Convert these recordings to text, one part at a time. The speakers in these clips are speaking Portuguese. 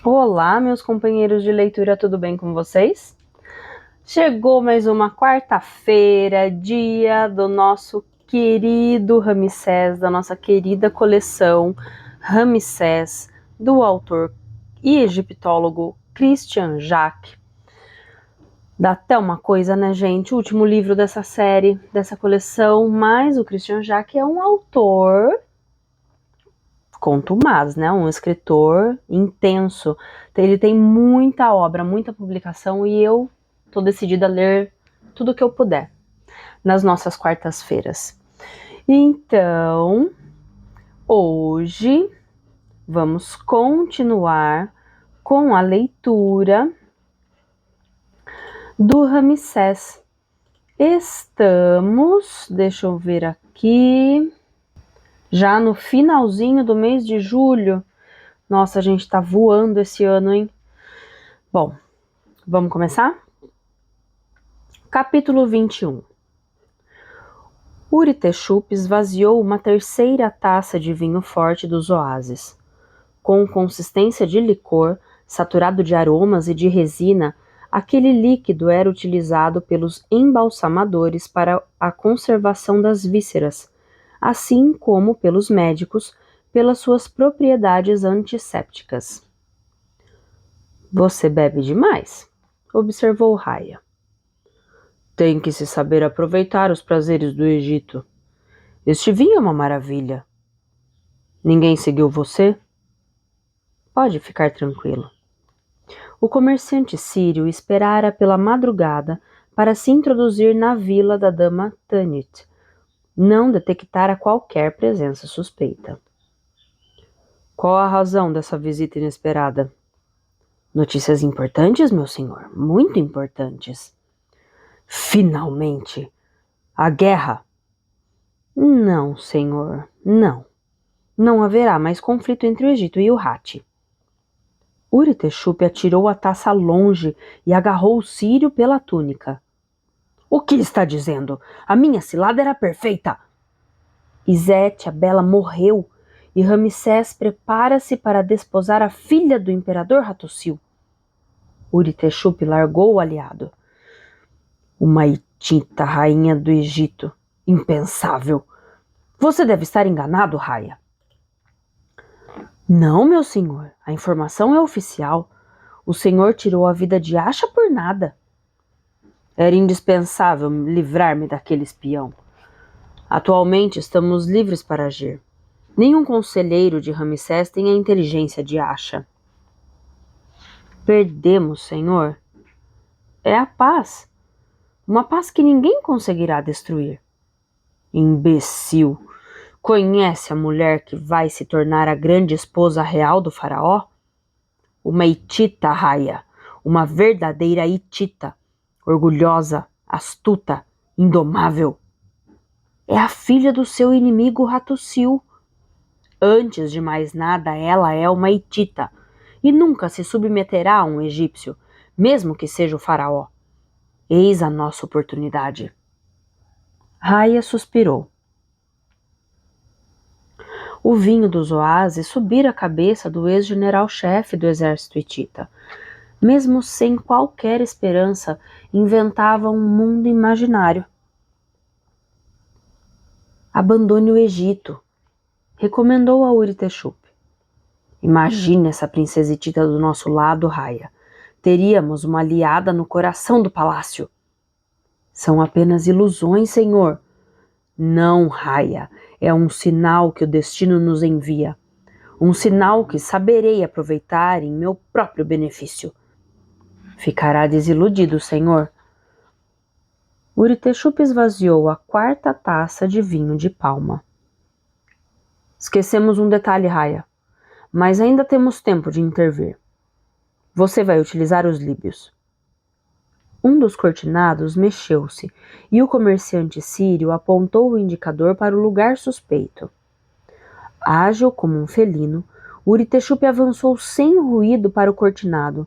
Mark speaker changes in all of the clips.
Speaker 1: Olá, meus companheiros de leitura, tudo bem com vocês? Chegou mais uma quarta-feira, dia do nosso querido Ramsés, da nossa querida coleção Ramsés, do autor e egiptólogo Christian Jacques. Dá até uma coisa, né, gente? O último livro dessa série, dessa coleção, mas o Christian Jacques é um autor contumaz, né? Um escritor intenso. Ele tem muita obra, muita publicação e eu tô decidida a ler tudo que eu puder nas nossas quartas-feiras. Então, hoje vamos continuar com a leitura do Ramsés. Estamos, deixa eu ver aqui, já no finalzinho do mês de julho. Nossa, a gente tá voando esse ano, hein? Bom, vamos começar? Capítulo 21. Uritexup esvaziou uma terceira taça de vinho forte dos oásis. Com consistência de licor, saturado de aromas e de resina, aquele líquido era utilizado pelos embalsamadores para a conservação das vísceras, assim como pelos médicos, pelas suas propriedades antissépticas. Você bebe demais, observou Raya. Tem que se saber aproveitar os prazeres do Egito. Este vinho é uma maravilha. Ninguém seguiu você? Pode ficar tranquilo. O comerciante sírio esperara pela madrugada para se introduzir na vila da dama Tanit. Não detectara qualquer presença suspeita. Qual a razão dessa visita inesperada? Notícias importantes, meu senhor, muito importantes. Finalmente! A guerra! Não, senhor, não. Não haverá mais conflito entre o Egito e o Hatti. Uritexup atirou a taça longe e agarrou o sírio pela túnica. O que está dizendo? A minha cilada era perfeita. Izete, a bela, morreu e Ramsés prepara-se para desposar a filha do imperador Hattusil. Uritexup largou o aliado. Uma Hitita, rainha do Egito. Impensável. Você deve estar enganado, Raya. Não, meu senhor. A informação é oficial. O senhor tirou a vida de Acha por nada. Era indispensável livrar-me daquele espião. Atualmente estamos livres para agir. Nenhum conselheiro de Ramsés tem a inteligência de Acha. Perdemos, senhor. É a paz. Uma paz que ninguém conseguirá destruir. Imbecil! Conhece a mulher que vai se tornar a grande esposa real do faraó? Uma Hitita, Raya. Uma verdadeira Hitita. Orgulhosa, astuta, indomável. É a filha do seu inimigo Hattusil. Antes de mais nada, ela é uma Hitita e nunca se submeterá a um egípcio, mesmo que seja o faraó. Eis a nossa oportunidade. Raya suspirou. O vinho dos oásis subira a cabeça do ex-general-chefe do exército hitita. Mesmo sem qualquer esperança, inventava um mundo imaginário. Abandone o Egito, recomendou a Uritexup. Imagine essa princesa hitita do nosso lado, Raya. Teríamos uma aliada no coração do palácio. São apenas ilusões, senhor. Não, Raya. É um sinal que o destino nos envia. Um sinal que saberei aproveitar em meu próprio benefício. Ficará desiludido, senhor. Uritexup esvaziou a quarta taça de vinho de palma. Esquecemos um detalhe, Raya, mas ainda temos tempo de intervir. Você vai utilizar os líbios. Um dos cortinados mexeu-se e o comerciante sírio apontou o indicador para o lugar suspeito. Ágil como um felino, Uritexup avançou sem ruído para o cortinado,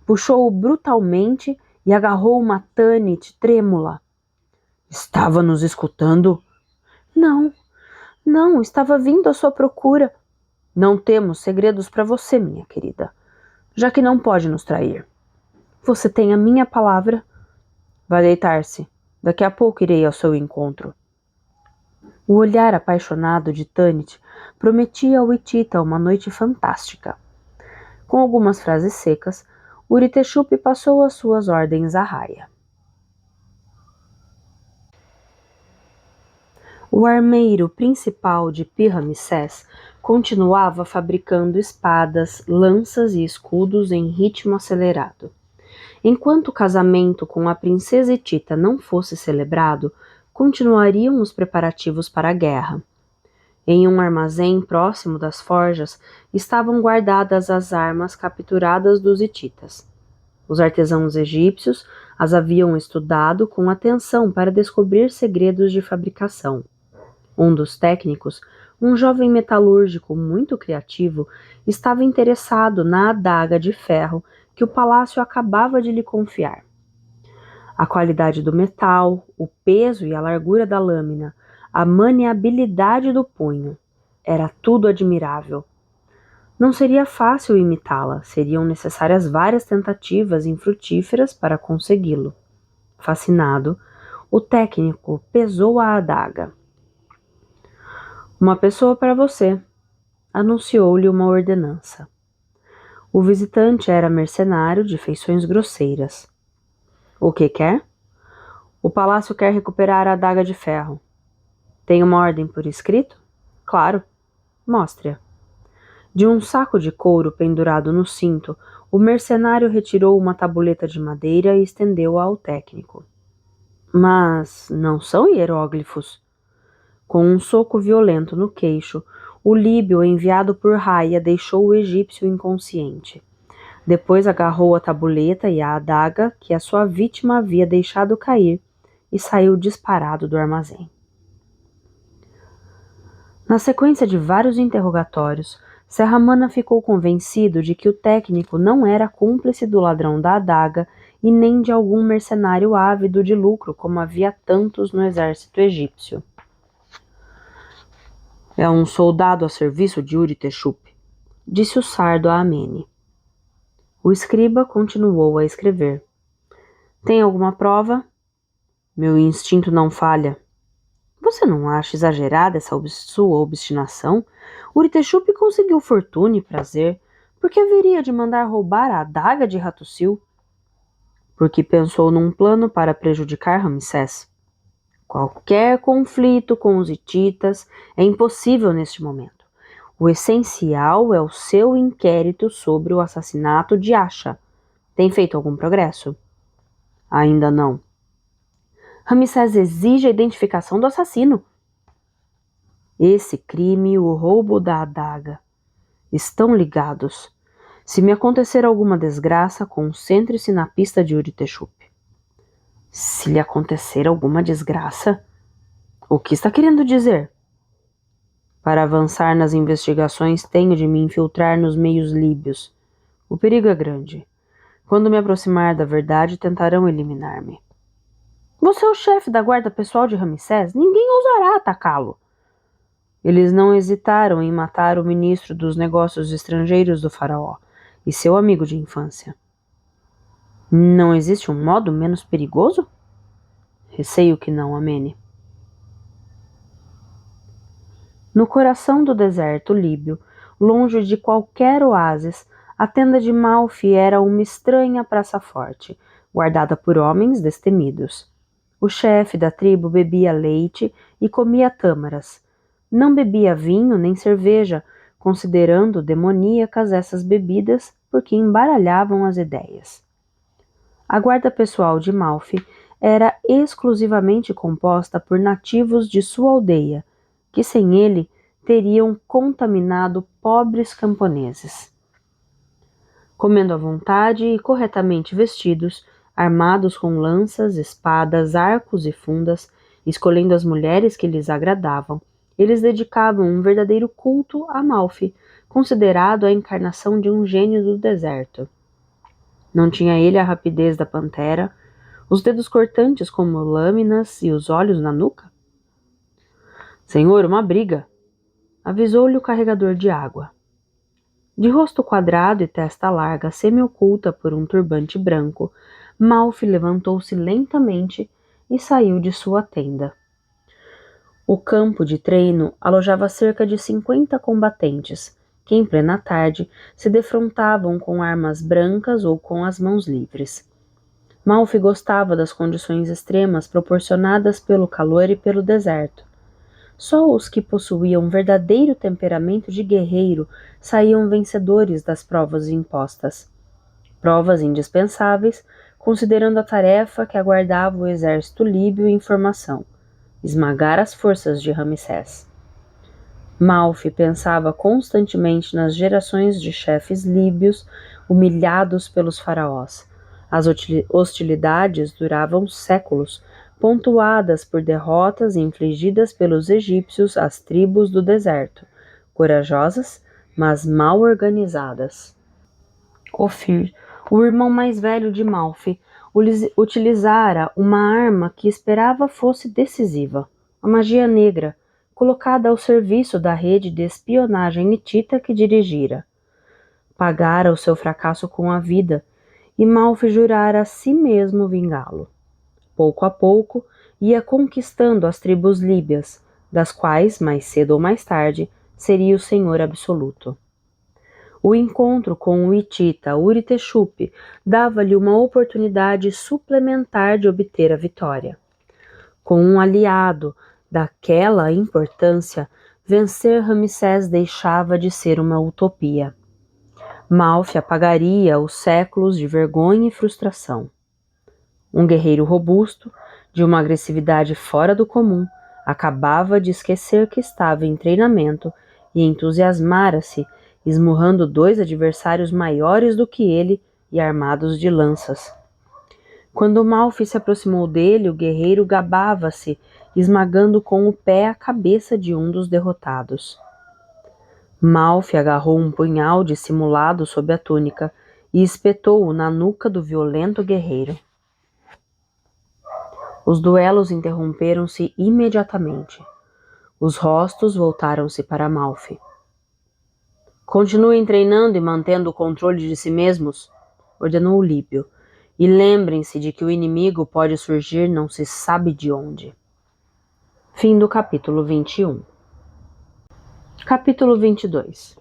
Speaker 1: puxou-o brutalmente e agarrou uma Tanit trêmula. Estava nos escutando? Não, estava vindo à sua procura. Não temos segredos para você, minha querida. já que não pode nos trair. Você tem a minha palavra? Vá deitar-se. Daqui a pouco irei ao seu encontro. O olhar apaixonado de Tanit prometia ao Hitita uma noite fantástica. Com algumas frases secas, Uritexupi passou as suas ordens à raia. O armeiro principal de Pi-Ramsés continuava fabricando espadas, lanças e escudos em ritmo acelerado. Enquanto o casamento com a princesa Hitita não fosse celebrado, continuariam os preparativos para a guerra. Em um armazém próximo das forjas estavam guardadas as armas capturadas dos hititas. Os artesãos egípcios as haviam estudado com atenção para descobrir segredos de fabricação. Um dos técnicos, um jovem metalúrgico muito criativo, estava interessado na adaga de ferro que o palácio acabava de lhe confiar. A qualidade do metal, o peso e a largura da lâmina, a maneabilidade do punho, era tudo admirável. Não seria fácil imitá-la, seriam necessárias várias tentativas infrutíferas para consegui-lo. Fascinado, o técnico pesou a adaga. Uma pessoa para você, anunciou-lhe uma ordenança. O visitante era mercenário de feições grosseiras. O que quer? O palácio quer recuperar a adaga de ferro. Tem uma ordem por escrito? Claro. Mostre-a. De um saco de couro pendurado no cinto, o mercenário retirou uma tabuleta de madeira e estendeu-a ao técnico. Mas não são hieróglifos. Com um soco violento no queixo, o líbio enviado por Raia deixou o egípcio inconsciente. Depois agarrou a tabuleta e a adaga que a sua vítima havia deixado cair e saiu disparado do armazém. Na sequência de vários interrogatórios, Serramana ficou convencido de que o técnico não era cúmplice do ladrão da adaga e nem de algum mercenário ávido de lucro como havia tantos no exército egípcio. É um soldado a serviço de Uritexupi, disse o sardo a Amene. O escriba continuou a escrever. Tem alguma prova? Meu instinto não falha. Você não acha exagerada essa sua obstinação? Uritexupi conseguiu fortuna e prazer. Por que haveria de mandar roubar a adaga de Hattusil? Porque pensou num plano para prejudicar Ramsés. Qualquer conflito com os hititas é impossível neste momento. O essencial é o seu inquérito sobre o assassinato de Asha. Tem feito algum progresso? Ainda não. Ramsés exige a identificação do assassino. Esse crime e o roubo da adaga estão ligados. Se me acontecer alguma desgraça, concentre-se na pista de Uritexupi. Se lhe acontecer alguma desgraça? O que está querendo dizer? Para avançar nas investigações, tenho de me infiltrar nos meios líbios. O perigo é grande. Quando me aproximar da verdade, tentarão eliminar-me. Você é o chefe da guarda pessoal de Ramsés? Ninguém ousará atacá-lo. Eles não hesitaram em matar o ministro dos negócios estrangeiros do faraó e seu amigo de infância. Não existe um modo menos perigoso? Receio que não, Amene. No coração do deserto líbio, longe de qualquer oásis, a tenda de Malfi era uma estranha praça forte, guardada por homens destemidos. O chefe da tribo bebia leite e comia tâmaras. Não bebia vinho nem cerveja, considerando demoníacas essas bebidas porque embaralhavam as ideias. A guarda pessoal de Malfi era exclusivamente composta por nativos de sua aldeia, que sem ele teriam contaminado pobres camponeses. Comendo à vontade e corretamente vestidos, armados com lanças, espadas, arcos e fundas, escolhendo as mulheres que lhes agradavam, eles dedicavam um verdadeiro culto a Malfi, considerado a encarnação de um gênio do deserto. Não tinha ele a rapidez da pantera, os dedos cortantes como lâminas e os olhos na nuca? Senhor, uma briga! Avisou-lhe o carregador de água. De rosto quadrado e testa larga, semi-oculta por um turbante branco, Malfi levantou-se lentamente e saiu de sua tenda. O campo de treino alojava cerca de 50 combatentes, que em plena tarde se defrontavam com armas brancas ou com as mãos livres. Malfi gostava das condições extremas proporcionadas pelo calor e pelo deserto. Só os que possuíam verdadeiro temperamento de guerreiro saíam vencedores das provas impostas. Provas indispensáveis, considerando a tarefa que aguardava o exército líbio em formação: esmagar as forças de Ramsés. Malfi pensava constantemente nas gerações de chefes líbios humilhados pelos faraós. As hostilidades duravam séculos, pontuadas por derrotas infligidas pelos egípcios às tribos do deserto, corajosas, mas mal organizadas. Ofir, o irmão mais velho de Malfi, utilizara uma arma que esperava fosse decisiva: a magia negra, colocada ao serviço da rede de espionagem hitita que dirigira. Pagara o seu fracasso com a vida, e Malfi jurara a si mesmo vingá-lo. Pouco a pouco, ia conquistando as tribos líbias, das quais, mais cedo ou mais tarde, seria o senhor absoluto. O encontro com o hitita Uri-Teshupe dava-lhe uma oportunidade suplementar de obter a vitória. Com um aliado daquela importância, vencer Ramsés deixava de ser uma utopia. Malfi apagaria os séculos de vergonha e frustração. Um guerreiro robusto, de uma agressividade fora do comum, acabava de esquecer que estava em treinamento e entusiasmara-se, esmurrando 2 adversários maiores do que ele e armados de lanças. Quando Malfi se aproximou dele, o guerreiro gabava-se, esmagando com o pé a cabeça de um dos derrotados. Malfi agarrou um punhal dissimulado sob a túnica e espetou-o na nuca do violento guerreiro. Os duelos interromperam-se imediatamente. Os rostos voltaram-se para Malfi. Continuem treinando e mantendo o controle de si mesmos, ordenou o líbio, e lembrem-se de que o inimigo pode surgir não se sabe de onde. Fim do capítulo 21. Capítulo 22.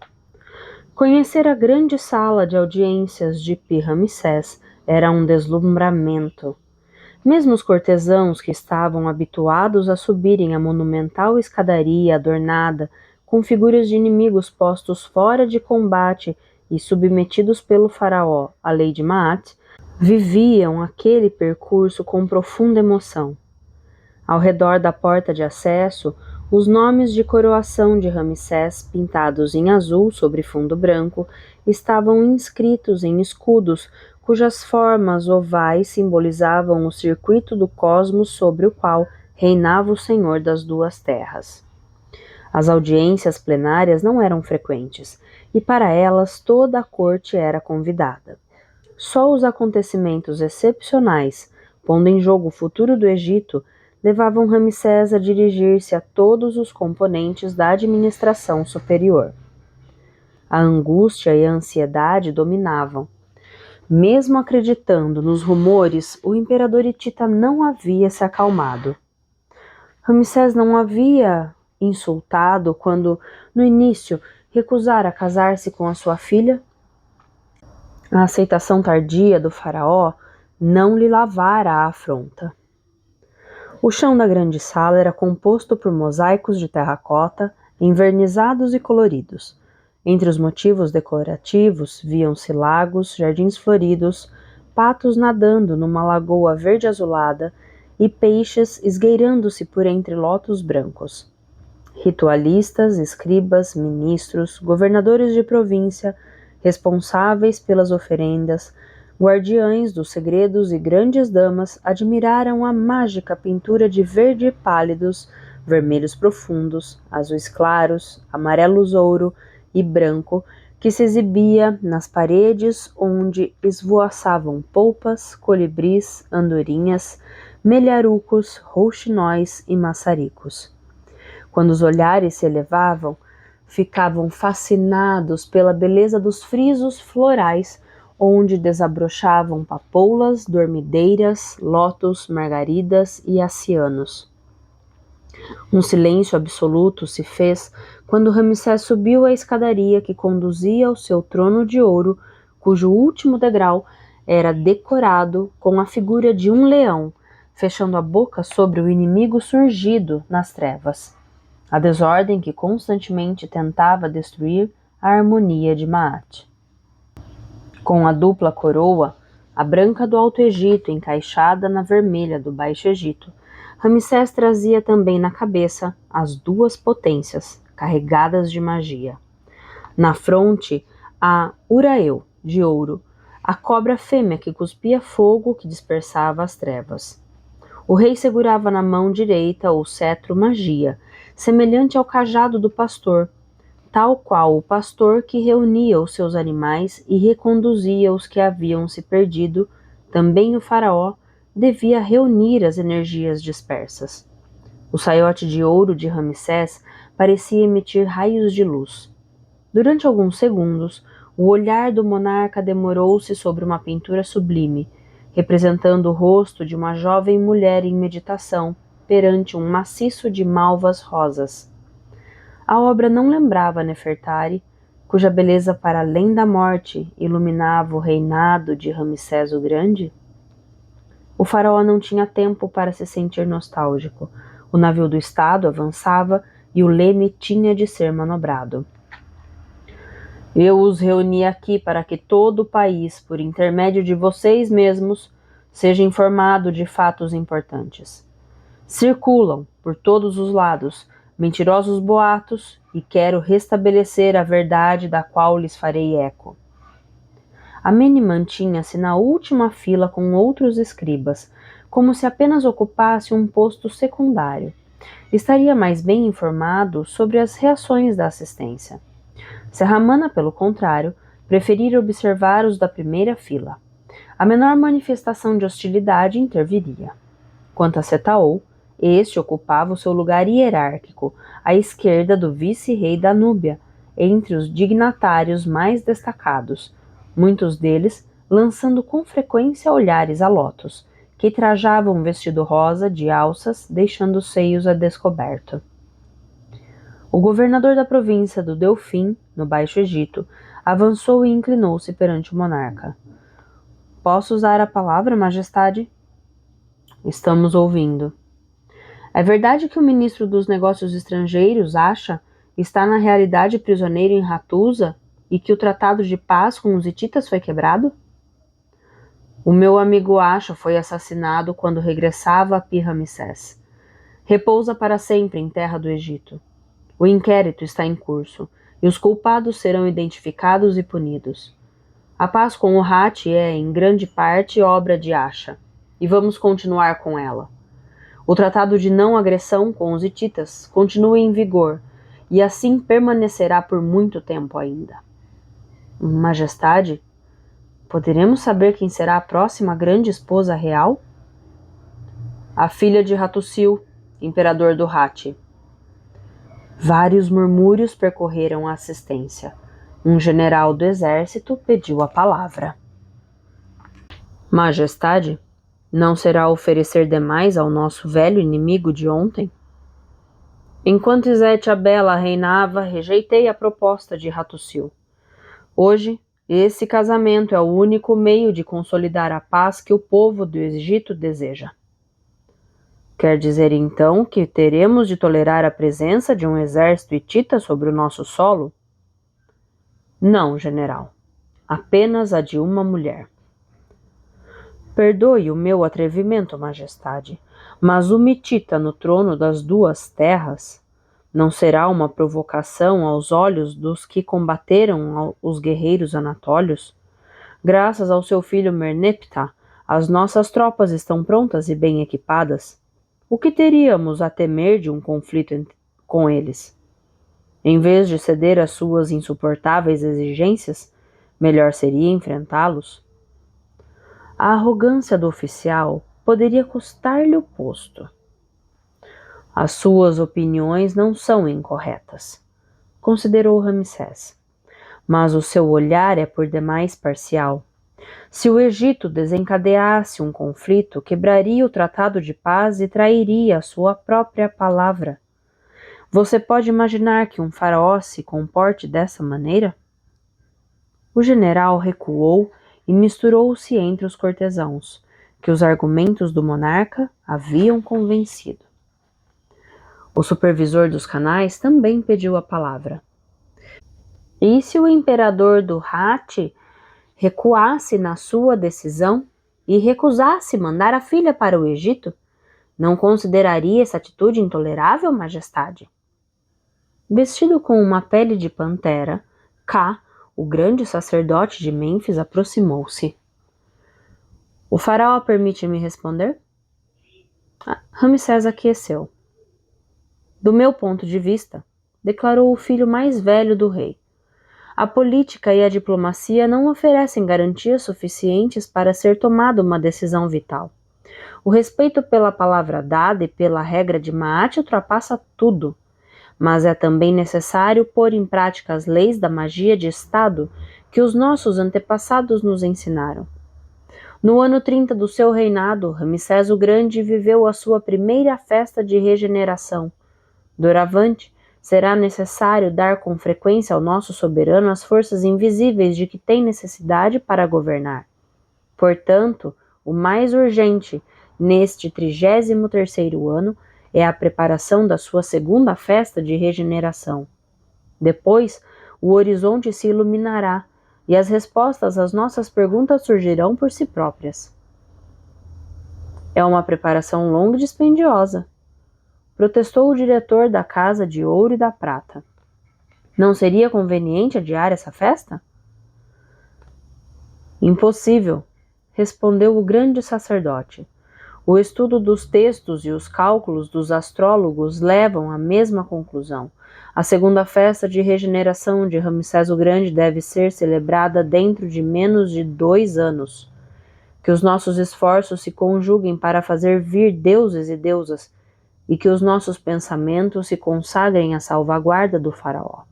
Speaker 1: Conhecer a grande sala de audiências de Pi-Ramsés era um deslumbramento. Mesmo os cortesãos que estavam habituados a subirem a monumental escadaria adornada com figuras de inimigos postos fora de combate e submetidos pelo faraó, a lei de Maat, viviam aquele percurso com profunda emoção. Ao redor da porta de acesso, os nomes de coroação de Ramsés, pintados em azul sobre fundo branco, estavam inscritos em escudos cujas formas ovais simbolizavam o circuito do cosmos sobre o qual reinava o Senhor das duas terras. As audiências plenárias não eram frequentes, e para elas toda a corte era convidada. Só os acontecimentos excepcionais, pondo em jogo o futuro do Egito, levavam Ramsés a dirigir-se a todos os componentes da administração superior. A angústia e a ansiedade dominavam. Mesmo acreditando nos rumores, o imperador hitita não havia se acalmado. Ramsés não havia insultado quando, no início, recusara casar-se com a sua filha? A aceitação tardia do faraó não lhe lavara a afronta. O chão da grande sala era composto por mosaicos de terracota, envernizados e coloridos. Entre os motivos decorativos viam-se lagos, jardins floridos, patos nadando numa lagoa verde azulada e peixes esgueirando-se por entre lotos brancos. Ritualistas, escribas, ministros, governadores de província, responsáveis pelas oferendas, guardiães dos segredos e grandes damas admiraram a mágica pintura de verde pálidos, vermelhos profundos, azuis claros, amarelos ouro e branco que se exibia nas paredes onde esvoaçavam polpas, colibris, andorinhas, melharucos, rouxinóis e maçaricos. Quando os olhares se elevavam, ficavam fascinados pela beleza dos frisos florais, onde desabrochavam papoulas, dormideiras, lótus, margaridas e acianos. Um silêncio absoluto se fez quando Ramsés subiu a escadaria que conduzia ao seu trono de ouro, cujo último degrau era decorado com a figura de um leão, fechando a boca sobre o inimigo surgido nas trevas, a desordem que constantemente tentava destruir a harmonia de Maat. Com a dupla coroa, a branca do Alto Egito encaixada na vermelha do Baixo Egito, Ramsés trazia também na cabeça as duas potências, carregadas de magia. Na fronte, a Uraeu, de ouro, a cobra fêmea que cuspia fogo que dispersava as trevas. O rei segurava na mão direita o cetro magia, semelhante ao cajado do pastor, tal qual o pastor que reunia os seus animais e reconduzia os que haviam se perdido, também o faraó devia reunir as energias dispersas. O saiote de ouro de Ramsés parecia emitir raios de luz. Durante alguns segundos, o olhar do monarca demorou-se sobre uma pintura sublime, representando o rosto de uma jovem mulher em meditação perante um maciço de malvas rosas. A obra não lembrava Nefertari, cuja beleza para além da morte iluminava o reinado de Ramsés o Grande? O faraó não tinha tempo para se sentir nostálgico. O navio do Estado avançava e o leme tinha de ser manobrado. Eu os reuni aqui para que todo o país, por intermédio de vocês mesmos, seja informado de fatos importantes. Circulam, por todos os lados, mentirosos boatos e quero restabelecer a verdade da qual lhes farei eco. Amene mantinha-se na última fila com outros escribas, como se apenas ocupasse um posto secundário. Estaria mais bem informado sobre as reações da assistência. Serramana, pelo contrário, preferira observar os da primeira fila. A menor manifestação de hostilidade interviria. Quanto a Setaol, este ocupava o seu lugar hierárquico, à esquerda do vice-rei da Núbia, entre os dignatários mais destacados, muitos deles lançando com frequência olhares a Lotus, que trajava um vestido rosa de alças, deixando os seios a descoberto. O governador da província do Delfim, no Baixo Egito, avançou e inclinou-se perante o monarca. Posso usar a palavra, majestade? Estamos ouvindo. É verdade que o ministro dos Negócios Estrangeiros, Acha, está na realidade prisioneiro em Ratusa e que o tratado de paz com os hititas foi quebrado? O meu amigo Acha foi assassinado quando regressava a Pi-Ramsés. Repousa para sempre em terra do Egito. O inquérito está em curso e os culpados serão identificados e punidos. A paz com o Hati é, em grande parte, obra de Acha, e vamos continuar com ela. O tratado de não agressão com os hititas continua em vigor e assim permanecerá por muito tempo ainda. Majestade, poderemos saber quem será a próxima grande esposa real? A filha de Hattusil, imperador do Hatti. Vários murmúrios percorreram a assistência. Um general do exército pediu a palavra. Majestade, não será oferecer demais ao nosso velho inimigo de ontem? Enquanto Izete a Bela reinava, rejeitei a proposta de Hattusil. Hoje, esse casamento é o único meio de consolidar a paz que o povo do Egito deseja. Quer dizer então que teremos de tolerar a presença de um exército hitita sobre o nosso solo? Não, general. Apenas a de uma mulher. Perdoe o meu atrevimento, majestade, mas o mitita no trono das duas terras não será uma provocação aos olhos dos que combateram os guerreiros anatólios? Graças ao seu filho Merneptah, as nossas tropas estão prontas e bem equipadas. O que teríamos a temer de um conflito com eles? Em vez de ceder às suas insuportáveis exigências, melhor seria enfrentá-los. A arrogância do oficial poderia custar-lhe o posto. As suas opiniões não são incorretas. considerou Ramsés. Mas o seu olhar é por demais parcial. Se o Egito desencadeasse um conflito, quebraria o tratado de paz e trairia a sua própria palavra. Você pode imaginar que um faraó se comporte dessa maneira? O general recuou e misturou-se entre os cortesãos, que os argumentos do monarca haviam convencido. O supervisor dos canais também pediu a palavra. E se o imperador do Hatti recuasse na sua decisão e recusasse mandar a filha para o Egito? Não consideraria essa atitude intolerável, majestade? Vestido com uma pele de pantera, Ká, o grande sacerdote de Mênfis, aproximou-se. O faraó permite-me responder? Ramsés aqueceu. Do meu ponto de vista, declarou o filho mais velho do rei, a política e a diplomacia não oferecem garantias suficientes para ser tomada uma decisão vital. O respeito pela palavra dada e pela regra de Maat ultrapassa tudo, mas é também necessário pôr em prática as leis da magia de Estado que os nossos antepassados nos ensinaram. No ano 30 do seu reinado, Ramsés o Grande viveu a sua primeira festa de regeneração. Doravante, será necessário dar com frequência ao nosso soberano as forças invisíveis de que tem necessidade para governar. Portanto, o mais urgente neste 33º ano é a preparação da sua segunda festa de regeneração. Depois, o horizonte se iluminará e as respostas às nossas perguntas surgirão por si próprias. É uma preparação longa e dispendiosa, protestou o diretor da Casa de Ouro e da Prata. Não seria conveniente adiar essa festa? Impossível, respondeu o grande sacerdote. O estudo dos textos e os cálculos dos astrólogos levam à mesma conclusão. A segunda festa de regeneração de Ramsés o Grande deve ser celebrada dentro de menos de 2 anos. Que os nossos esforços se conjuguem para fazer vir deuses e deusas, e que os nossos pensamentos se consagrem à salvaguarda do faraó.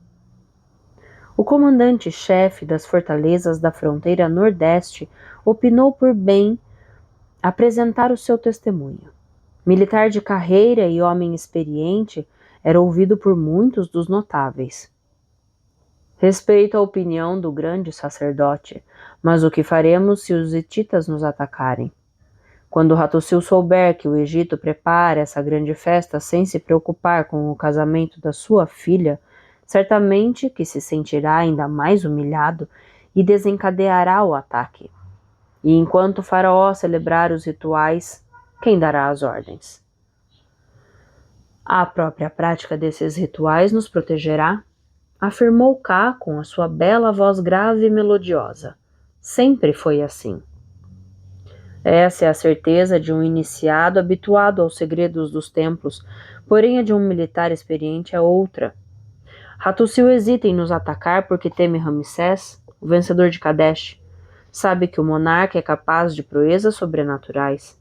Speaker 1: O comandante-chefe das fortalezas da fronteira nordeste opinou por bem apresentar o seu testemunho. Militar de carreira e homem experiente, era ouvido por muitos dos notáveis. Respeito a opinião do grande sacerdote, mas o que faremos se os hititas nos atacarem? Quando Hattusil souber que o Egito prepara essa grande festa sem se preocupar com o casamento da sua filha, certamente que se sentirá ainda mais humilhado e desencadeará o ataque. E enquanto o faraó celebrar os rituais, quem dará as ordens? A própria prática desses rituais nos protegerá, afirmou Ká com a sua bela voz grave e melodiosa. Sempre foi assim. Essa é a certeza de um iniciado habituado aos segredos dos templos, porém a de um militar experiente é outra. Hattusil hesita em nos atacar porque teme Ramsés, o vencedor de Kadesh. Sabe que o monarca é capaz de proezas sobrenaturais.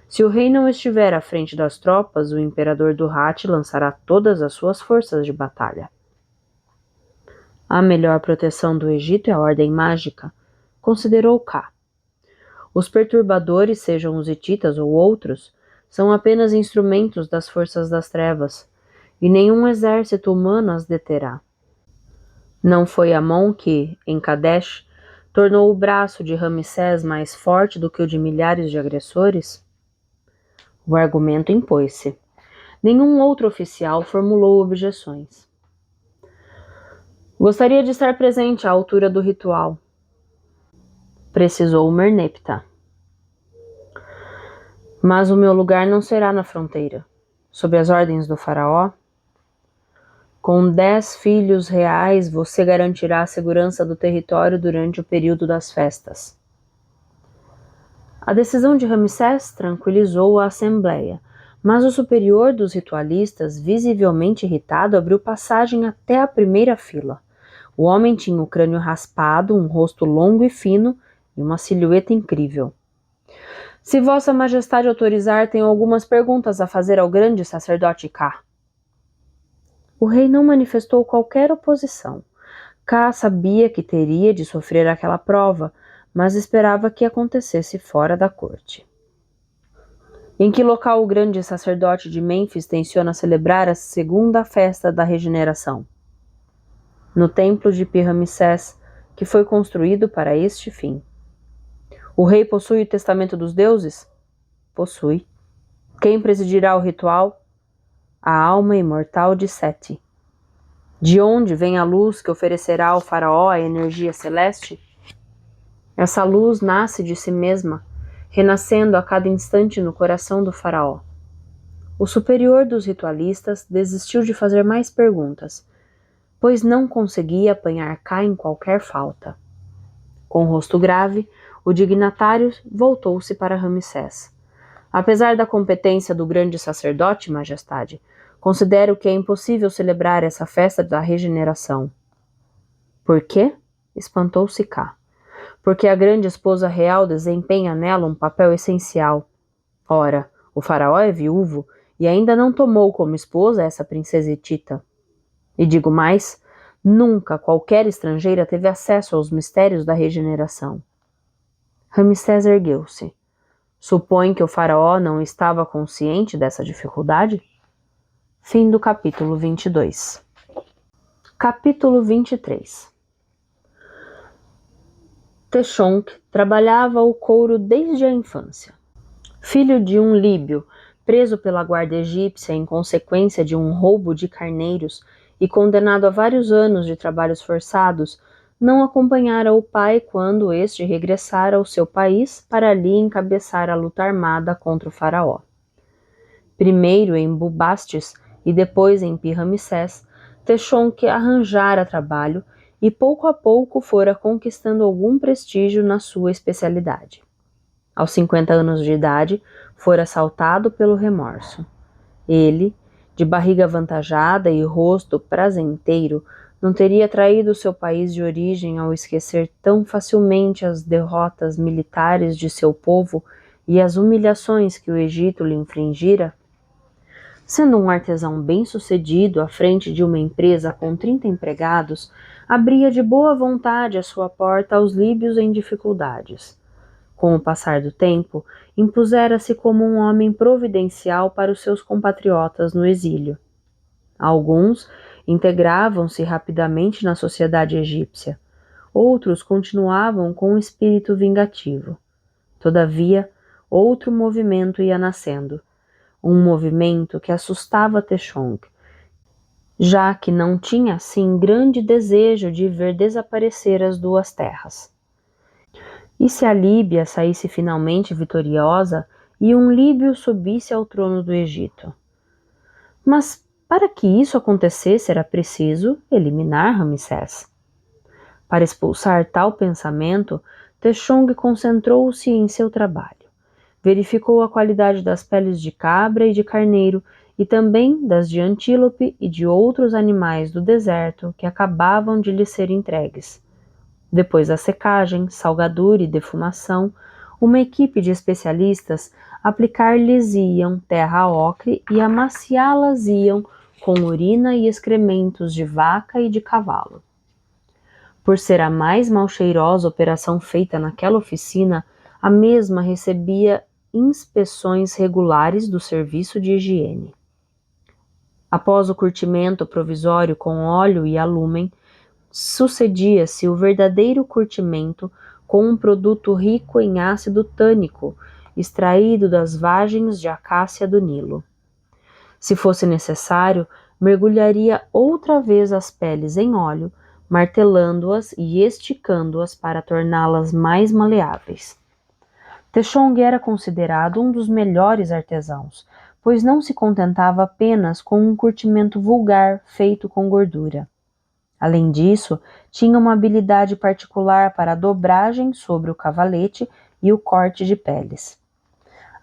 Speaker 1: Se o rei não estiver à frente das tropas, o imperador do Hatti lançará todas as suas forças de batalha. A melhor proteção do Egito é a ordem mágica, considerou Ká. Os perturbadores, sejam os hititas ou outros, são apenas instrumentos das forças das trevas, e nenhum exército humano as deterá. Não foi Amon que, em Kadesh, tornou o braço de Ramsés mais forte do que o de milhares de agressores? O argumento impôs-se. Nenhum outro oficial formulou objeções. Gostaria de estar presente à altura do ritual, precisou Merneptah. Mas o meu lugar não será na fronteira. Sob as ordens do faraó, com 10 filhos reais você garantirá a segurança do território durante o período das festas. A decisão de Ramsés tranquilizou a assembleia, mas o superior dos ritualistas, visivelmente irritado, abriu passagem até a primeira fila. O homem tinha o crânio raspado, um rosto longo e fino e uma silhueta incrível. Se Vossa Majestade autorizar, tenho algumas perguntas a fazer ao grande sacerdote Ká. O rei não manifestou qualquer oposição. Ká sabia que teria de sofrer aquela prova, mas esperava que acontecesse fora da corte. Em que local o grande sacerdote de Mênfis tenciona celebrar a segunda festa da regeneração? No templo de Pi-Ramsés, que foi construído para este fim. O rei possui o testamento dos deuses? Possui. Quem presidirá o ritual? A alma imortal de Sete. De onde vem a luz que oferecerá ao faraó a energia celeste? Essa luz nasce de si mesma, renascendo a cada instante no coração do faraó. O superior dos ritualistas desistiu de fazer mais perguntas, pois não conseguia apanhar Ká em qualquer falta. Com o rosto grave, o dignatário voltou-se para Ramsés. Apesar da competência do grande sacerdote, majestade, considero que é impossível celebrar essa festa da regeneração. Por quê? Espantou-se Ká. Porque a grande esposa real desempenha nela um papel essencial. Ora, o faraó é viúvo e ainda não tomou como esposa essa princesa hitita. E digo mais, nunca qualquer estrangeira teve acesso aos mistérios da regeneração. Ramsés ergueu-se. Supõe que o faraó não estava consciente dessa dificuldade? Fim do capítulo 22. Capítulo 23. Techonk trabalhava o couro desde a infância. Filho de um líbio, preso pela guarda egípcia em consequência de um roubo de carneiros e condenado a vários anos de trabalhos forçados, não acompanhara o pai quando este regressara ao seu país para ali encabeçar a luta armada contra o faraó. Primeiro em Bubastis e depois em Pi-Ramsés, Techonk arranjara trabalho e pouco a pouco fora conquistando algum prestígio na sua especialidade. Aos 50 anos de idade, fora assaltado pelo remorso. Ele, de barriga avantajada e rosto prazenteiro, não teria traído seu país de origem ao esquecer tão facilmente as derrotas militares de seu povo e as humilhações que o Egito lhe infligira? Sendo um artesão bem-sucedido à frente de uma empresa com 30 empregados, abria de boa vontade a sua porta aos líbios em dificuldades. Com o passar do tempo, impusera-se como um homem providencial para os seus compatriotas no exílio. Alguns integravam-se rapidamente na sociedade egípcia, outros continuavam com um espírito vingativo. Todavia, outro movimento ia nascendo, um movimento que assustava Techonk, já que não tinha assim grande desejo de ver desaparecer as duas terras. E se a Líbia saísse finalmente vitoriosa e um líbio subisse ao trono do Egito? Mas para que isso acontecesse era preciso eliminar Ramsés. Para expulsar tal pensamento, Techonk concentrou-se em seu trabalho. Verificou a qualidade das peles de cabra e de carneiro e também das de antílope e de outros animais do deserto que acabavam de lhe ser entregues. Depois da secagem, salgadura e defumação, uma equipe de especialistas aplicar-lhes-iam terra ocre e amaciá-las-iam com urina e excrementos de vaca e de cavalo. Por ser a mais mal-cheirosa operação feita naquela oficina, a mesma recebia inspeções regulares do serviço de higiene. Após o curtimento provisório com óleo e alúmen, sucedia-se o verdadeiro curtimento com um produto rico em ácido tânico, extraído das vagens de acácia do Nilo. Se fosse necessário, mergulharia outra vez as peles em óleo, martelando-as e esticando-as para torná-las mais maleáveis. Techonk era considerado um dos melhores artesãos, pois não se contentava apenas com um curtimento vulgar feito com gordura. Além disso, tinha uma habilidade particular para a dobragem sobre o cavalete e o corte de peles.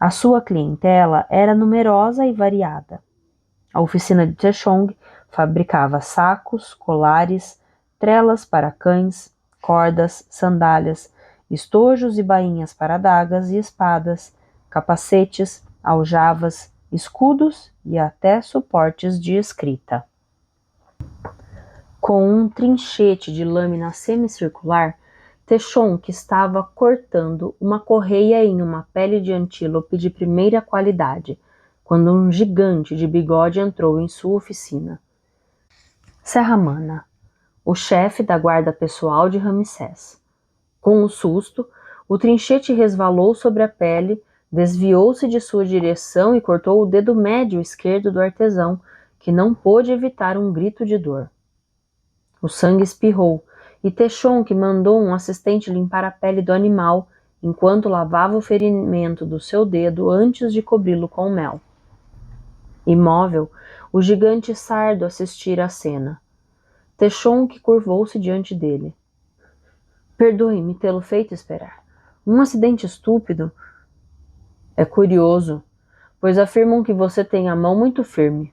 Speaker 1: A sua clientela era numerosa e variada. A oficina de Techonk fabricava sacos, colares, trelas para cães, cordas, sandálias, estojos e bainhas para adagas e espadas, capacetes, aljavas, escudos e até suportes de escrita. Com um trinchete de lâmina semicircular, Techonk estava cortando uma correia em uma pele de antílope de primeira qualidade, quando um gigante de bigode entrou em sua oficina. Serramana, o chefe da guarda pessoal de Ramsés. Com um susto, o trinchete resvalou sobre a pele, desviou-se de sua direção e cortou o dedo médio esquerdo do artesão, que não pôde evitar um grito de dor. O sangue espirrou, e Techonk mandou um assistente limpar a pele do animal, enquanto lavava o ferimento do seu dedo antes de cobri-lo com mel. Imóvel, o gigante sardo assistira à cena. Techonk curvou-se diante dele. Perdoe-me tê-lo feito esperar. Um acidente estúpido. É curioso, pois afirmam que você tem a mão muito firme.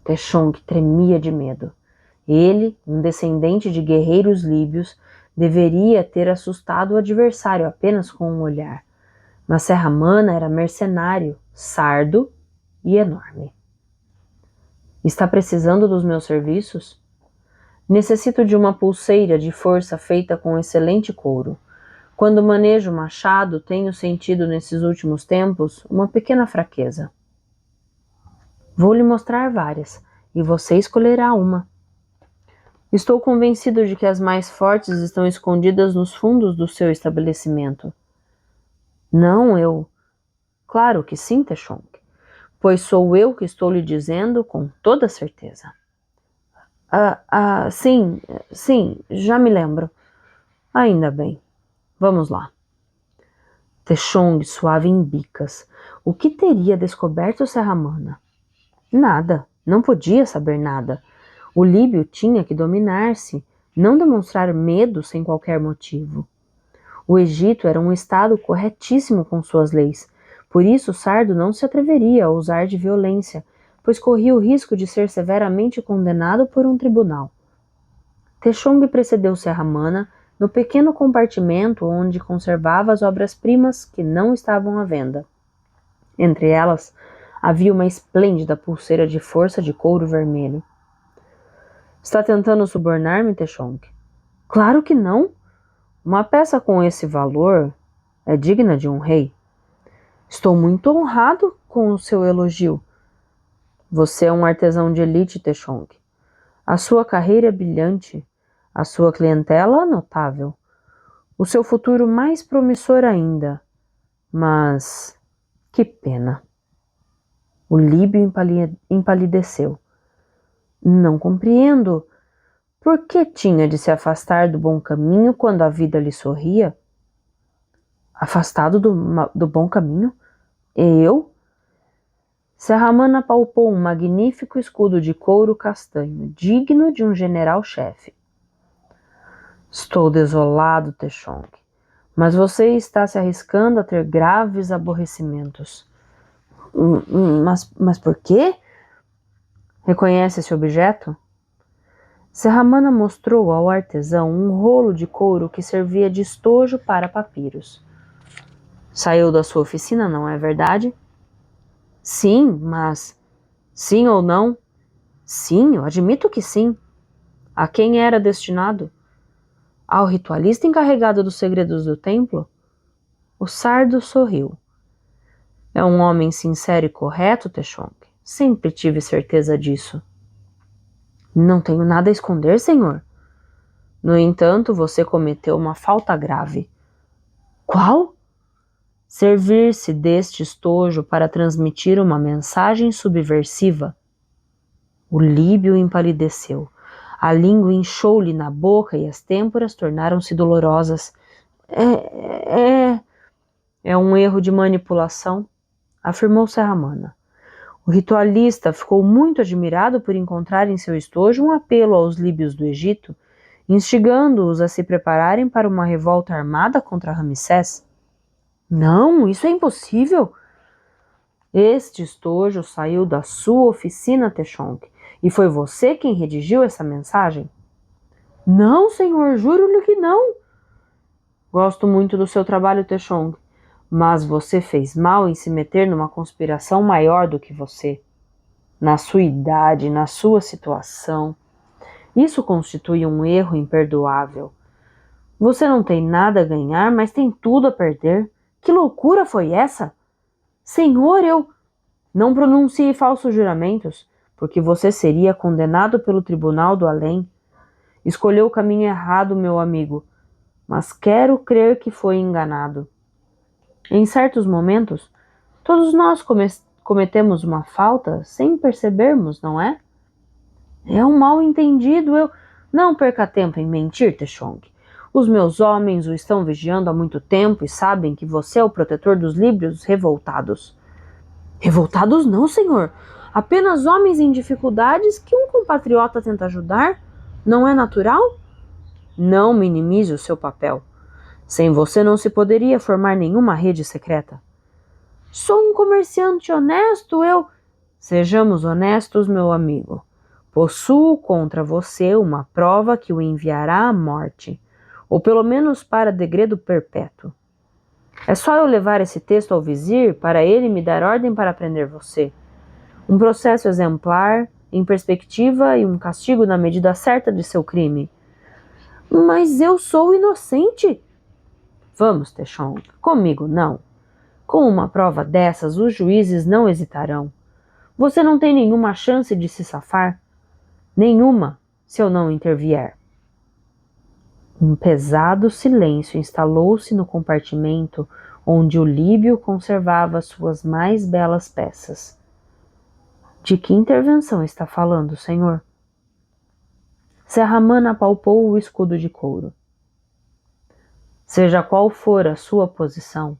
Speaker 1: Techonk tremia de medo. Ele, um descendente de guerreiros líbios, deveria ter assustado o adversário apenas com um olhar. Mas Serramana era mercenário, sardo e enorme. Está precisando dos meus serviços? Necessito de uma pulseira de força feita com excelente couro. Quando manejo o machado, tenho sentido nesses últimos tempos uma pequena fraqueza. Vou lhe mostrar várias, e você escolherá uma. Estou convencido de que as mais fortes estão escondidas nos fundos do seu estabelecimento. Não, eu... Claro que sim, Techonk, pois sou eu que estou lhe dizendo com toda certeza. Sim, já me lembro. Ainda bem. Vamos lá. Techonk suava em bicas. O que teria descoberto Serramana? Nada, não podia saber nada. O líbio tinha que dominar-se, não demonstrar medo sem qualquer motivo. O Egito era um estado corretíssimo com suas leis, por isso Sardo não se atreveria a usar de violência, pois corria o risco de ser severamente condenado por um tribunal. Techonk precedeu Serramana no pequeno compartimento onde conservava as obras-primas que não estavam à venda. Entre elas, havia uma esplêndida pulseira de força de couro vermelho. Está tentando subornar-me, Techonk? Claro que não. Uma peça com esse valor é digna de um rei. Estou muito honrado com o seu elogio. Você é um artesão de elite, Techonk. A sua carreira é brilhante, a sua clientela notável, o seu futuro mais promissor ainda. Mas que pena. O líbio empalideceu. Não compreendo. Por que tinha de se afastar do bom caminho quando a vida lhe sorria? Afastado do bom caminho? Eu? Serramana palpou um magnífico escudo de couro castanho, digno de um general-chefe. Estou desolado, Techonk, mas você está se arriscando a ter graves aborrecimentos. Mas por quê? Reconhece esse objeto? Serramana mostrou ao artesão um rolo de couro que servia de estojo para papiros. Saiu da sua oficina, não é verdade? Sim, mas... Sim ou não? Sim, eu admito que sim. A quem era destinado? Ao ritualista encarregado dos segredos do templo? O sardo sorriu. É um homem sincero e correto, Techonk. Sempre tive certeza disso. Não tenho nada a esconder, senhor. No entanto, você cometeu uma falta grave. Qual? Servir-se deste estojo para transmitir uma mensagem subversiva. O líbio empalideceu. A língua inchou-lhe na boca e as têmporas tornaram-se dolorosas. É um erro de manipulação, afirmou Serramana. O ritualista ficou muito admirado por encontrar em seu estojo um apelo aos líbios do Egito, instigando-os a se prepararem para uma revolta armada contra Ramsés. Não, isso é impossível. Este estojo saiu da sua oficina, Techonk, e foi você quem redigiu essa mensagem? Não, senhor, juro-lhe que não. Gosto muito do seu trabalho, Techonk, mas você fez mal em se meter numa conspiração maior do que você. Na sua idade, na sua situação, Isso constitui um erro imperdoável. Você não tem nada a ganhar, mas tem tudo a perder. Que loucura foi essa? Senhor, eu... Não pronuncie falsos juramentos, porque você seria condenado pelo tribunal do além. Escolheu o caminho errado, meu amigo, mas quero crer que foi enganado. Em certos momentos, todos nós cometemos uma falta sem percebermos, não é? É um mal-entendido, eu... Não perca tempo em mentir, Techong. Os meus homens o estão vigiando há muito tempo e sabem que você é o protetor dos líbios revoltados. Revoltados não, senhor. Apenas homens em dificuldades que um compatriota tenta ajudar. Não é natural? Não minimize o seu papel. Sem você não se poderia formar nenhuma rede secreta. Sou um comerciante honesto, eu... Sejamos honestos, meu amigo. Possuo contra você uma prova que o enviará à morte, ou pelo menos para degredo perpétuo. É só eu levar esse texto ao vizir para ele me dar ordem para prender você. Um processo exemplar, em perspectiva e um castigo na medida certa de seu crime. Mas eu sou inocente. Vamos, Techong, comigo não. Com uma prova dessas, os juízes não hesitarão. Você não tem nenhuma chance de se safar. Nenhuma, se eu não intervier. Um pesado silêncio instalou-se no compartimento onde o líbio conservava suas mais belas peças. De que intervenção está falando, senhor? Serraman apalpou o escudo de couro. Seja qual for a sua posição,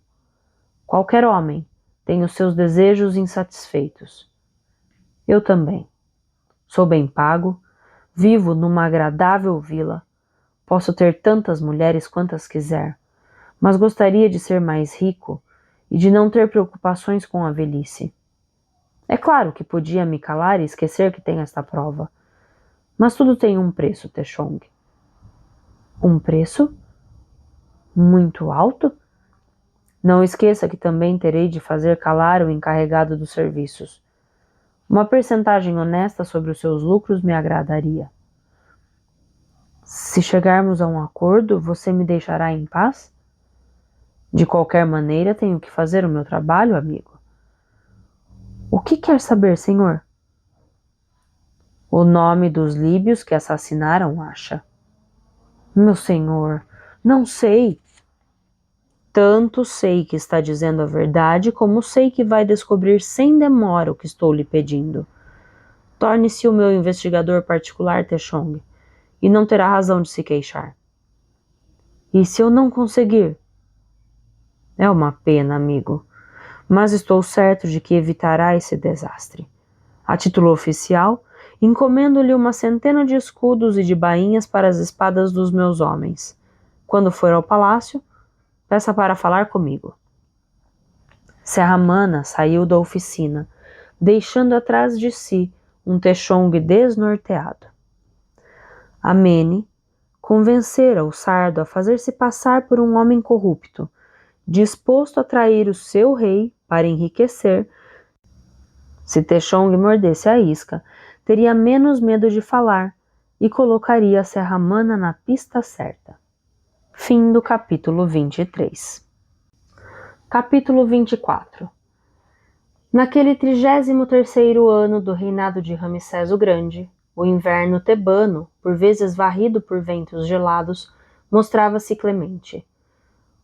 Speaker 1: qualquer homem tem os seus desejos insatisfeitos. Eu também. Sou bem pago, vivo numa agradável vila, posso ter tantas mulheres quantas quiser, mas gostaria de ser mais rico e de não ter preocupações com a velhice. É claro que podia me calar e esquecer que tenho esta prova, mas tudo tem um preço, Techong. Um preço? Muito alto? Não esqueça que também terei de fazer calar o encarregado dos serviços. Uma percentagem honesta sobre os seus lucros me agradaria. Se chegarmos a um acordo, você me deixará em paz? De qualquer maneira, tenho que fazer o meu trabalho, amigo. O que quer saber, senhor? O nome dos líbios que assassinaram Asha. Meu senhor, não sei. Tanto sei que está dizendo a verdade, como sei que vai descobrir sem demora o que estou lhe pedindo. Torne-se o meu investigador particular, Techong, e não terá razão de se queixar. E se eu não conseguir? É uma pena, amigo, mas estou certo de que evitará esse desastre. A título oficial, encomendo-lhe uma centena de escudos e de bainhas para as espadas dos meus homens. Quando for ao palácio, peça para falar comigo. Serraman saiu da oficina, deixando atrás de si um Techong desnorteado. Amene convencera o sardo a fazer-se passar por um homem corrupto, disposto a trair o seu rei para enriquecer. Se Techong mordesse a isca, teria menos medo de falar e colocaria a Serraman na pista certa. Fim do capítulo 23. Capítulo 24. Naquele 33º ano do reinado de Ramsés o Grande, o inverno tebano, por vezes varrido por ventos gelados, mostrava-se clemente.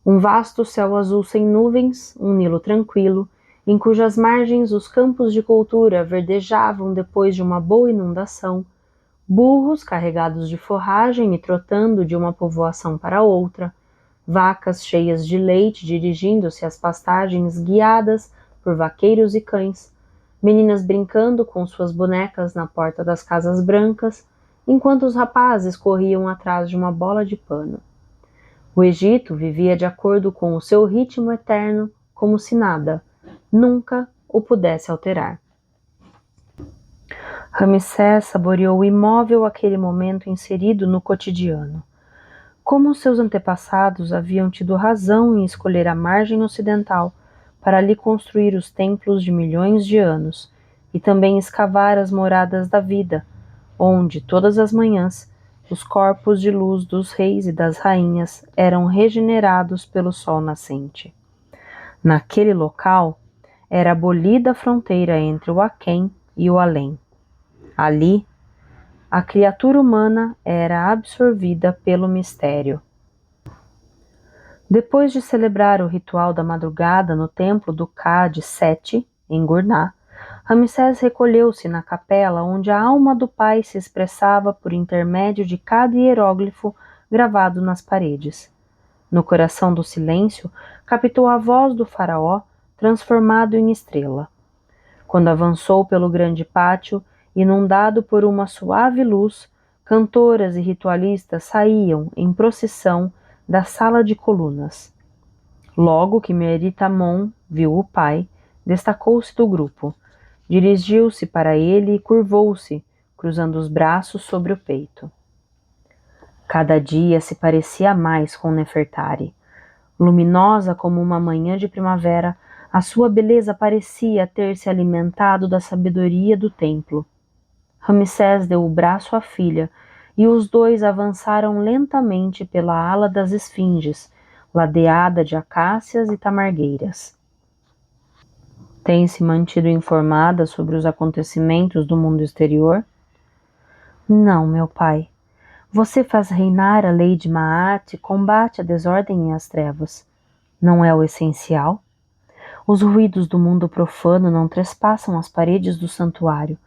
Speaker 1: Um vasto céu azul sem nuvens, um Nilo tranquilo, em cujas margens os campos de cultura verdejavam depois de uma boa inundação, burros carregados de forragem e trotando de uma povoação para outra, vacas cheias de leite dirigindo-se às pastagens guiadas por vaqueiros e cães, meninas brincando com suas bonecas na porta das casas brancas, enquanto os rapazes corriam atrás de uma bola de pano. O Egito vivia de acordo com o seu ritmo eterno, como se nada, nunca o pudesse alterar. Ramsés saboreou imóvel aquele momento inserido no cotidiano. Como seus antepassados haviam tido razão em escolher a margem ocidental para ali construir os templos de milhões de anos e também escavar as moradas da vida, onde, todas as manhãs, os corpos de luz dos reis e das rainhas eram regenerados pelo sol nascente. Naquele local, era abolida a fronteira entre o aquém e o além. Ali, a criatura humana era absorvida pelo mistério. Depois de celebrar o ritual da madrugada no templo do Ka de Sete, em Gurná, Ramsés recolheu-se na capela onde a alma do pai se expressava por intermédio de cada hieróglifo gravado nas paredes. No coração do silêncio, captou a voz do faraó, transformado em estrela. Quando avançou pelo grande pátio, inundado por uma suave luz, cantoras e ritualistas saíam, em procissão, da sala de colunas. Logo que Meritamon viu o pai, destacou-se do grupo. Dirigiu-se para ele e curvou-se, cruzando os braços sobre o peito. Cada dia se parecia mais com Nefertari. Luminosa como uma manhã de primavera, a sua beleza parecia ter se alimentado da sabedoria do templo. Ramsés deu o braço à filha, e os dois avançaram lentamente pela ala das esfinges, ladeada de acácias e tamargueiras. Tem se mantido informada sobre os acontecimentos do mundo exterior? Não, meu pai. Você faz reinar a lei de Maat e combate a desordem e as trevas. Não é o essencial? Os ruídos do mundo profano não trespassam as paredes do santuário,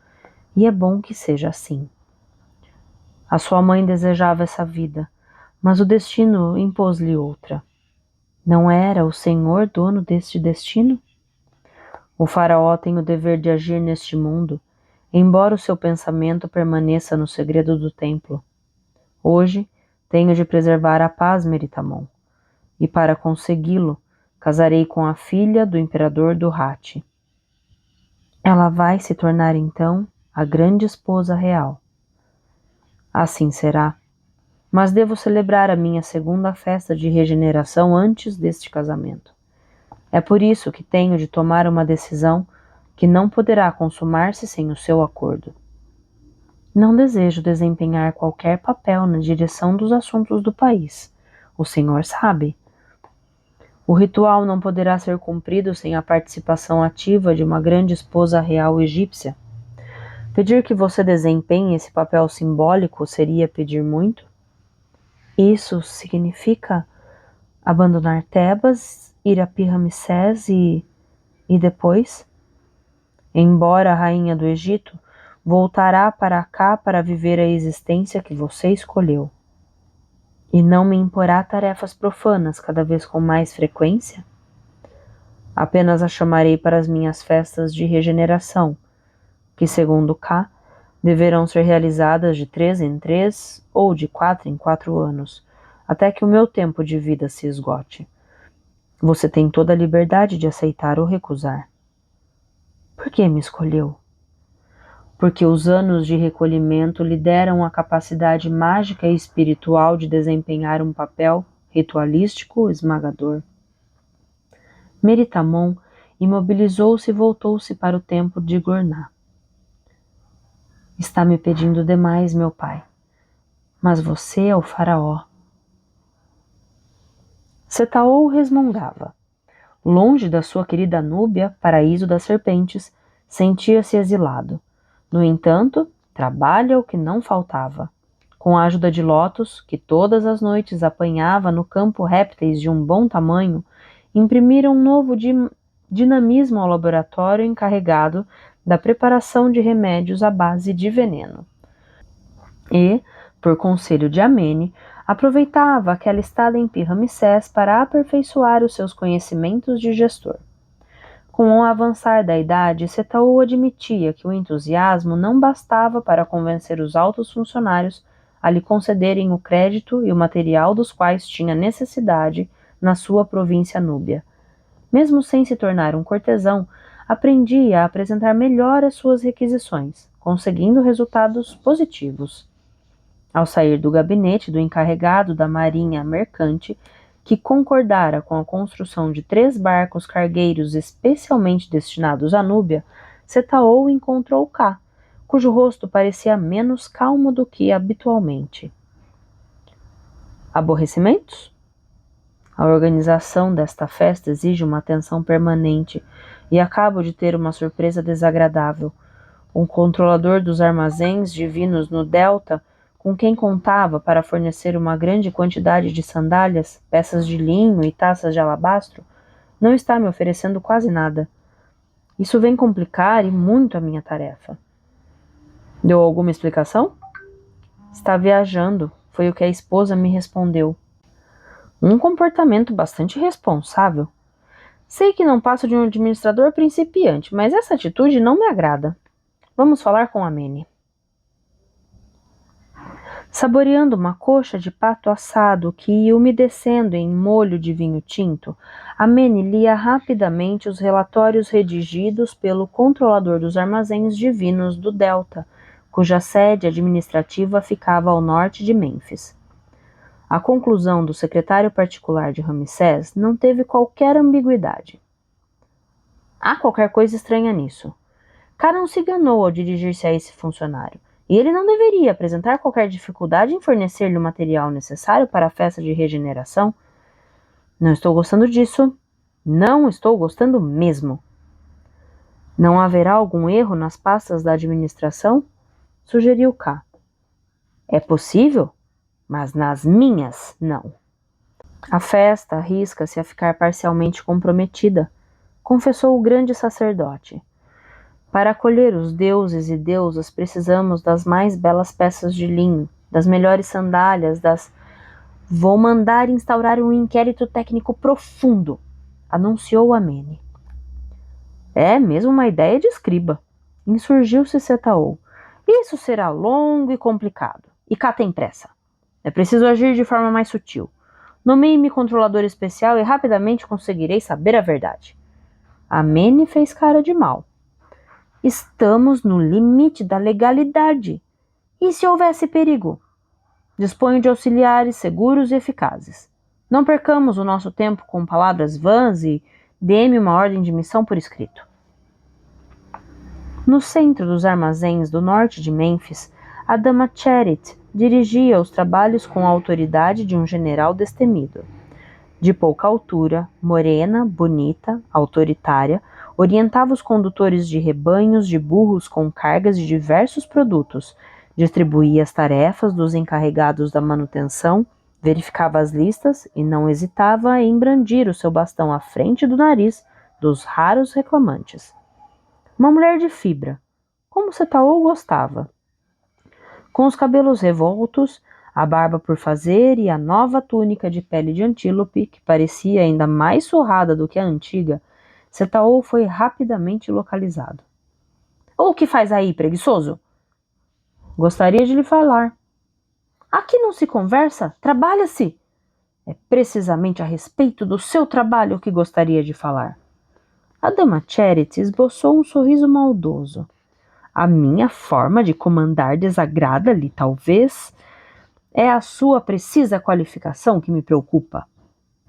Speaker 1: e é bom que seja assim. A sua mãe desejava essa vida, mas o destino impôs-lhe outra. Não era o Senhor dono deste destino? O faraó tem o dever de agir neste mundo, embora o seu pensamento permaneça no segredo do templo. Hoje, tenho de preservar a paz, Meritamon, e para consegui-lo, casarei com a filha do imperador do Hatti. Ela vai se tornar, então, a grande esposa real. Assim será, mas devo celebrar a minha segunda festa de regeneração antes deste casamento. É por isso que tenho de tomar uma decisão que não poderá consumar-se sem o seu acordo. Não desejo desempenhar qualquer papel na direção dos assuntos do país. O senhor sabe. O ritual não poderá ser cumprido sem a participação ativa de uma grande esposa real egípcia. Pedir que você desempenhe esse papel simbólico seria pedir muito? Isso significa abandonar Tebas, ir a Pi-Ramsés e depois? Embora a rainha do Egito, voltará para cá para viver a existência que você escolheu. E não me imporá tarefas profanas cada vez com mais frequência? Apenas a chamarei para as minhas festas de regeneração, que, segundo Ka, deverão ser realizadas de 3 em 3 ou de 4 em 4 anos, até que o meu tempo de vida se esgote. Você tem toda a liberdade de aceitar ou recusar. Por que me escolheu? Porque os anos de recolhimento lhe deram a capacidade mágica e espiritual de desempenhar um papel ritualístico esmagador. Meritamon imobilizou-se e voltou-se para o templo de Gurná. Está me pedindo demais, meu pai. Mas você é o faraó. Setaou resmungava. Longe da sua querida Núbia, paraíso das serpentes, sentia-se exilado. No entanto, trabalho é o que não faltava. Com a ajuda de Lotus, que todas as noites apanhava no campo répteis de um bom tamanho, imprimiram um novo dinamismo ao laboratório encarregado da preparação de remédios à base de veneno. E, por conselho de Amene, aproveitava aquela estada em Pi-Ramsés para aperfeiçoar os seus conhecimentos de gestor. Com o avançar da idade, Setaú admitia que o entusiasmo não bastava para convencer os altos funcionários a lhe concederem o crédito e o material dos quais tinha necessidade na sua província núbia. Mesmo sem se tornar um cortesão, aprendia a apresentar melhor as suas requisições, conseguindo resultados positivos. Ao sair do gabinete do encarregado da marinha mercante, que concordara com a construção de 3 barcos cargueiros especialmente destinados à Núbia, Setaou encontrou Ka, cujo rosto parecia menos calmo do que habitualmente. Aborrecimentos? A organização desta festa exige uma atenção permanente e acabo de ter uma surpresa desagradável. Um controlador dos armazéns divinos no Delta, com quem contava para fornecer uma grande quantidade de sandálias, peças de linho e taças de alabastro, não está me oferecendo quase nada. Isso vem complicar e muito a minha tarefa. Deu alguma explicação? Está viajando, foi o que a esposa me respondeu. Um comportamento bastante responsável. Sei que não passo de um administrador principiante, mas essa atitude não me agrada. Vamos falar com a Manny. Saboreando uma coxa de pato assado que ia umedecendo em molho de vinho tinto, a Manny lia rapidamente os relatórios redigidos pelo controlador dos armazéns divinos do Delta, cuja sede administrativa ficava ao norte de Mênfis. A conclusão do secretário particular de Ramsés não teve qualquer ambiguidade. Há qualquer coisa estranha nisso. Caron se enganou ao dirigir-se a esse funcionário, e ele não deveria apresentar qualquer dificuldade em fornecer-lhe o material necessário para a festa de regeneração. Não estou gostando disso. Não estou gostando mesmo. Não haverá algum erro nas pastas da administração? Sugeriu K. É possível, mas nas minhas, não. A festa arrisca-se a ficar parcialmente comprometida, confessou o grande sacerdote. Para acolher os deuses e deusas precisamos das mais belas peças de linho, das melhores sandálias, Vou mandar instaurar um inquérito técnico profundo, anunciou a Manny. É mesmo uma ideia de escriba. Insurgiu-se Setaou. Isso será longo e complicado. E cá tem pressa. É preciso agir de forma mais sutil. Nomeie-me controlador especial e rapidamente conseguirei saber a verdade. A Manny fez cara de mal. Estamos no limite da legalidade. E se houvesse perigo? Disponho de auxiliares seguros e eficazes. Não percamos o nosso tempo com palavras vãs e dê-me uma ordem de missão por escrito. No centro dos armazéns do norte de Mênfis, a dama Cherit dirigia os trabalhos com a autoridade de um general destemido. De pouca altura, morena, bonita, autoritária, orientava os condutores de rebanhos de burros com cargas de diversos produtos, distribuía as tarefas dos encarregados da manutenção, verificava as listas e não hesitava em brandir o seu bastão à frente do nariz dos raros reclamantes. Uma mulher de fibra, como Setaou gostava. Com os cabelos revoltos, a barba por fazer e a nova túnica de pele de antílope, que parecia ainda mais surrada do que a antiga, Setaou foi rapidamente localizado. — O que faz aí, preguiçoso? — Gostaria de lhe falar. — Aqui não se conversa, trabalha-se. — É precisamente a respeito do seu trabalho que gostaria de falar. A dama Cherit esboçou um sorriso maldoso. — A minha forma de comandar desagrada-lhe, talvez. É a sua precisa qualificação que me preocupa.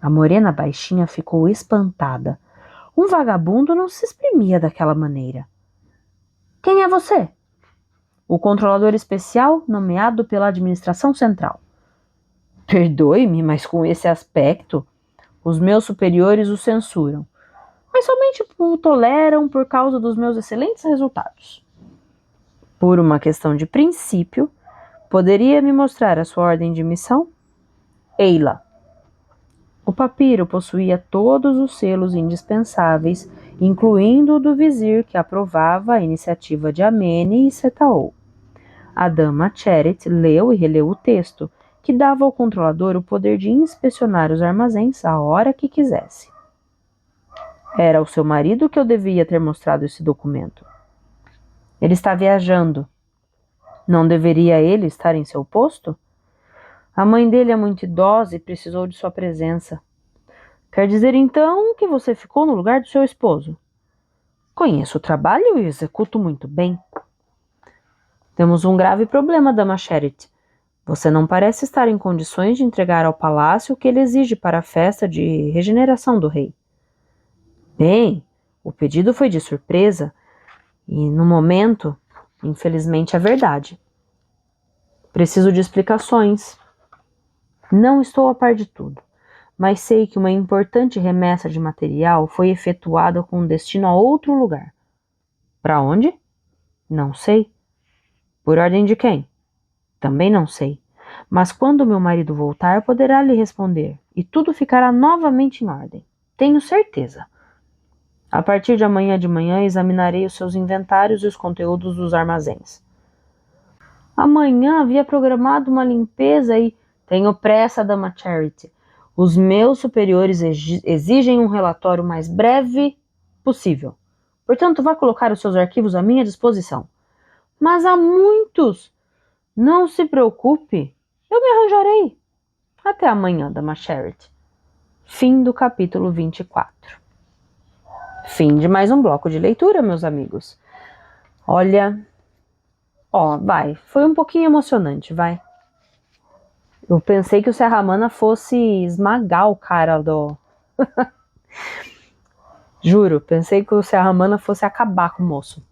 Speaker 1: A morena baixinha ficou espantada. Um vagabundo não se exprimia daquela maneira. Quem é você? O controlador especial nomeado pela administração central. Perdoe-me, mas com esse aspecto, os meus superiores o censuram, mas somente o toleram por causa dos meus excelentes resultados. Por uma questão de princípio, poderia me mostrar a sua ordem de missão? Ei-la. O papiro possuía todos os selos indispensáveis, incluindo o do vizir que aprovava a iniciativa de Amene e Setaou. A dama Cherit leu e releu o texto, que dava ao controlador o poder de inspecionar os armazéns a hora que quisesse. Era ao seu marido que eu devia ter mostrado esse documento. Ele está viajando. Não deveria ele estar em seu posto? A mãe dele é muito idosa e precisou de sua presença. Quer dizer, então, que você ficou no lugar do seu esposo? Conheço o trabalho e o executo muito bem. Temos um grave problema, dama Cherit. Você não parece estar em condições de entregar ao palácio o que ele exige para a festa de regeneração do rei. Bem, o pedido foi de surpresa e, no momento, Infelizmente é verdade. Preciso de explicações. Não estou a par de tudo, mas sei que uma importante remessa de material foi efetuada com destino a outro lugar. Para onde? Não sei. Por ordem de quem? Também não sei. Mas quando meu marido voltar, poderá lhe responder, e tudo ficará novamente em ordem. Tenho certeza. A partir de amanhã de manhã examinarei os seus inventários e os conteúdos dos armazéns. Amanhã havia programado uma limpeza e tenho pressa, dama Charity. Os meus superiores exigem um relatório mais breve possível. Portanto, vá colocar os seus arquivos à minha disposição. Mas há muitos. Não se preocupe. Eu me arranjarei. Até amanhã, dama Charity. Fim do capítulo 24. Fim de mais um bloco de leitura, meus amigos. Olha, foi um pouquinho emocionante, vai. Eu pensei que o Serramana fosse esmagar o cara do... Juro, pensei que o Serramana fosse acabar com o moço.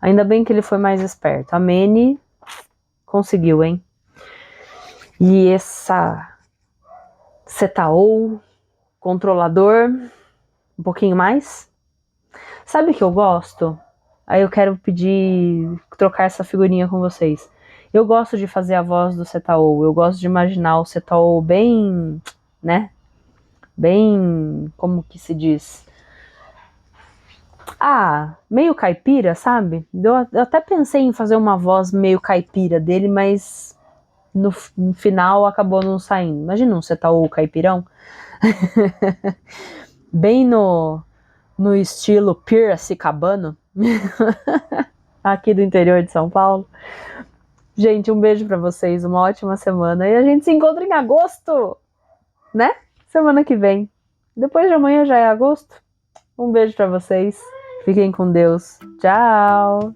Speaker 1: Ainda bem que ele foi mais esperto. A Manny conseguiu, hein? E essa Cetaou, controlador, um pouquinho mais. Sabe o que eu gosto? Aí eu quero trocar essa figurinha com vocês. Eu gosto de fazer a voz do Cetaou. Eu gosto de imaginar o Cetaou bem, né? Bem, como que se diz? Meio caipira, sabe? Eu até pensei em fazer uma voz meio caipira dele, mas no final acabou não saindo. Imagina um Cetaou caipirão. Bem no estilo Piracicabano, aqui do interior de São Paulo. Gente, um beijo pra vocês, uma ótima semana. E a gente se encontra em agosto, né? Semana que vem. Depois de amanhã já é agosto. Um beijo pra vocês. Fiquem com Deus. Tchau!